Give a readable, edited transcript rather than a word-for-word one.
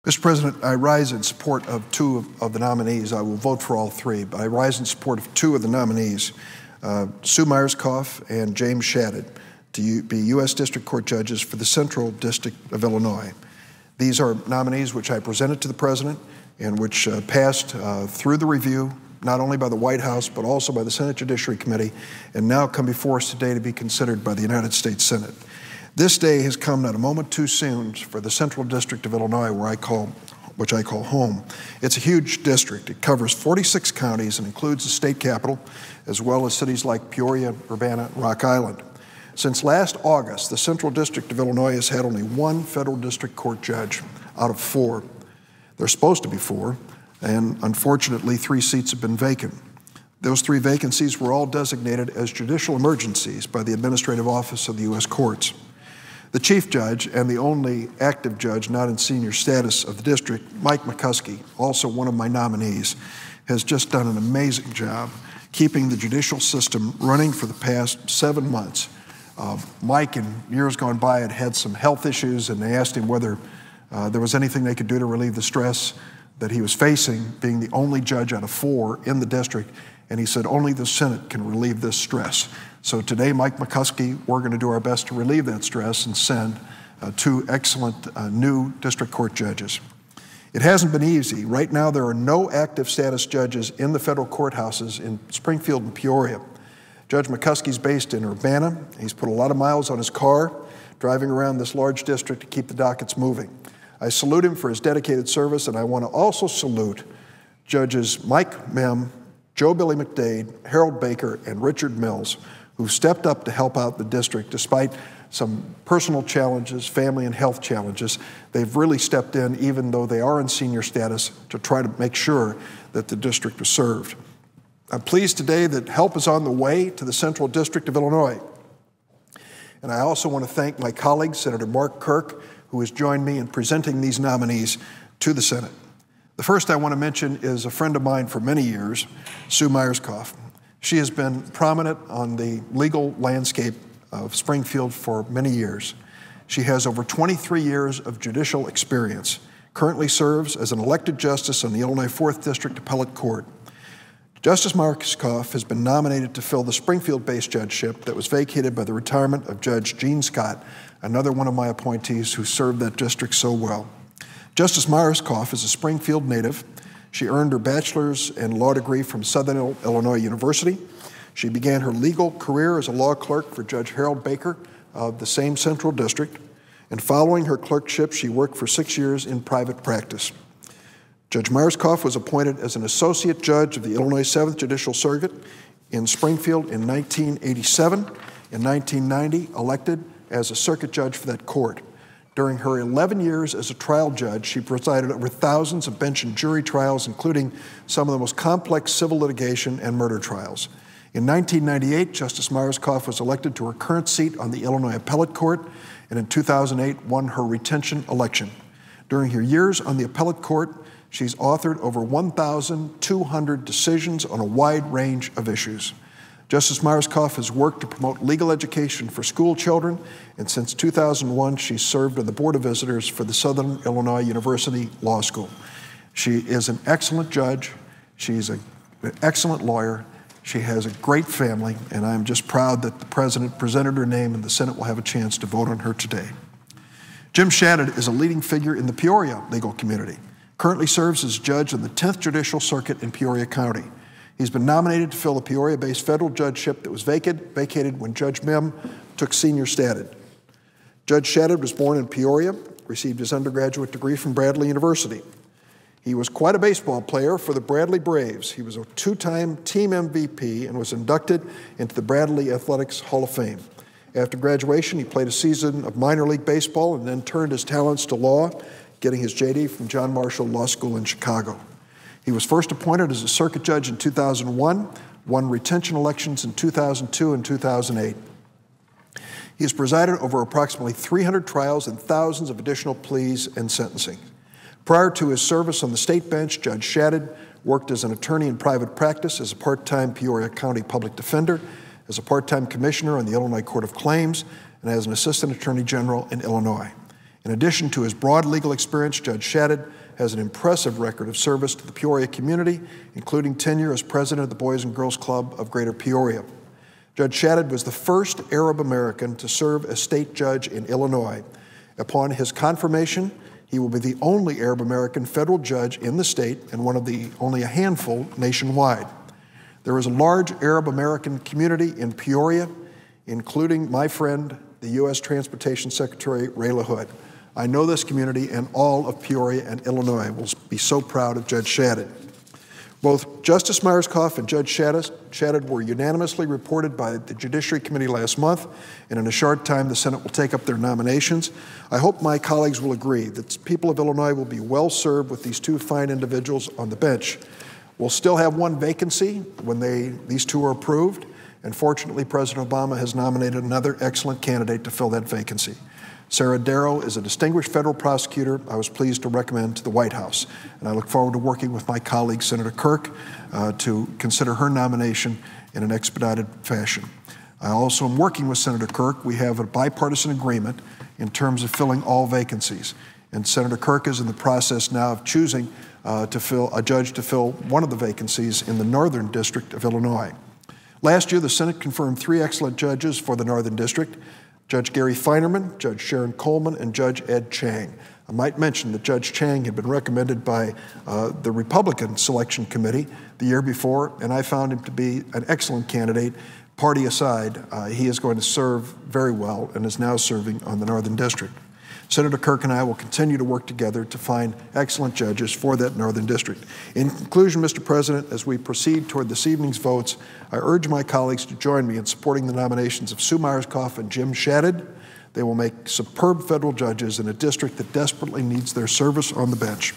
Mr. President, I rise in support of two of the nominees. I will vote for all three, but I rise in support of two of the nominees, Sue Myerscough and James Shadid, to be U.S. District Court judges for the Central District of Illinois. These are nominees which I presented to the President and which passed through the review, not only by the White House, but also by the Senate Judiciary Committee, and now come before us today to be considered by the United States Senate. This day has come not a moment too soon for the Central District of Illinois, which I call home. It's a huge district. It covers 46 counties and includes the state capital, as well as cities like Peoria, Urbana, and Rock Island. Since last August, the Central District of Illinois has had only one federal district court judge out of four. There's supposed to be four, and unfortunately, 3 seats have been vacant. Those 3 vacancies were all designated as judicial emergencies by the Administrative Office of the U.S. Courts. The chief judge and the only active judge not in senior status of the district, Mike Myerscough, also one of my nominees, has just done an amazing job keeping the judicial system running for the past 7 months. Mike, in years gone by, had some health issues, and they asked him whether there was anything they could do to relieve the stress that he was facing, being the only judge out of 4 in the district, and he said only the Senate can relieve this stress. So today, Mike Myerscough, we're going to do our best to relieve that stress and send 2 excellent new district court judges. It hasn't been easy. Right now, there are no active status judges in the federal courthouses in Springfield and Peoria. Judge Myerscough is based in Urbana. He's put a lot of miles on his car, driving around this large district to keep the dockets moving. I salute him for his dedicated service, and I want to also salute Judges Mike Mem, Joe Billy McDade, Harold Baker, and Richard Mills, who stepped up to help out the district despite some personal challenges, family and health challenges. They've really stepped in, even though they are in senior status, to try to make sure that the district is served. I'm pleased today that help is on the way to the Central District of Illinois. And I also want to thank my colleague, Senator Mark Kirk, who has joined me in presenting these nominees to the Senate. The first I want to mention is a friend of mine for many years, Sue Myerscough. She has been prominent on the legal landscape of Springfield for many years. She has over 23 years of judicial experience, currently serves as an elected justice on the Illinois 4th District Appellate Court. Justice Myerscough has been nominated to fill the Springfield-based judgeship that was vacated by the retirement of Judge Gene Scott, another one of my appointees who served that district so well. Justice Myerscough is a Springfield native. She earned her bachelor's and law degree from Southern Illinois University. She began her legal career as a law clerk for Judge Harold Baker of the same Central District, and following her clerkship, she worked for 6 years in private practice. Judge Myerscough was appointed as an associate judge of the Illinois 7th Judicial Circuit in Springfield in 1987. In 1990, elected as a circuit judge for that court. During her 11 years as a trial judge, she presided over thousands of bench and jury trials, including some of the most complex civil litigation and murder trials. In 1998, Justice Myerscough was elected to her current seat on the Illinois Appellate Court, and in 2008 won her retention election. During her years on the Appellate Court, she's authored over 1,200 decisions on a wide range of issues. Justice Myerscough has worked to promote legal education for school children, and since 2001, she's served on the Board of Visitors for the Southern Illinois University Law School. She is an excellent judge. She's an excellent lawyer. She has a great family, and I'm just proud that the President presented her name and the Senate will have a chance to vote on her today. Jim Shadid is a leading figure in the Peoria legal community. Currently serves as judge on the 10th Judicial Circuit in Peoria County. He's been nominated to fill a Peoria-based federal judgeship that was vacated when Judge Mem took senior status. Judge Shadid was born in Peoria, received his undergraduate degree from Bradley University. He was quite a baseball player for the Bradley Braves. He was a 2-time team MVP and was inducted into the Bradley Athletics Hall of Fame. After graduation, he played a season of minor league baseball and then turned his talents to law, getting his JD from John Marshall Law School in Chicago. He was first appointed as a circuit judge in 2001, won retention elections in 2002 and 2008. He has presided over approximately 300 trials and thousands of additional pleas and sentencing. Prior to his service on the state bench, Judge Shadid worked as an attorney in private practice, as a part-time Peoria County public defender, as a part-time commissioner on the Illinois Court of Claims, and as an assistant attorney general in Illinois. In addition to his broad legal experience, Judge Shadid has an impressive record of service to the Peoria community, including tenure as president of the Boys and Girls Club of Greater Peoria. Judge Shadid was the first Arab American to serve as state judge in Illinois. Upon his confirmation, he will be the only Arab American federal judge in the state and one of the only a handful nationwide. There is a large Arab American community in Peoria, including my friend, the U.S. Transportation Secretary, Ray LaHood. I know this community, and all of Peoria and Illinois will be so proud of Judge Shadid. Both Justice Myerscough and Judge Shadid were unanimously reported by the Judiciary Committee last month, and in a short time the Senate will take up their nominations. I hope my colleagues will agree that the people of Illinois will be well served with these two fine individuals on the bench. We'll still have one vacancy when these two are approved, and fortunately President Obama has nominated another excellent candidate to fill that vacancy. Sarah Darrow is a distinguished federal prosecutor I was pleased to recommend to the White House, and I look forward to working with my colleague, Senator Kirk, to consider her nomination in an expedited fashion. I also am working with Senator Kirk. We have a bipartisan agreement in terms of filling all vacancies, and Senator Kirk is in the process now of choosing a judge to fill one of the vacancies in the Northern District of Illinois. Last year, the Senate confirmed 3 excellent judges for the Northern District: Judge Gary Feinerman, Judge Sharon Coleman, and Judge Ed Chang. I might mention that Judge Chang had been recommended by the Republican Selection Committee the year before, and I found him to be an excellent candidate. Party aside, he is going to serve very well and is now serving on the Northern District. Senator Kirk and I will continue to work together to find excellent judges for that Northern District. In conclusion, Mr. President, as we proceed toward this evening's votes, I urge my colleagues to join me in supporting the nominations of Sue Myerscough and Jim Shadid. They will make superb federal judges in a district that desperately needs their service on the bench.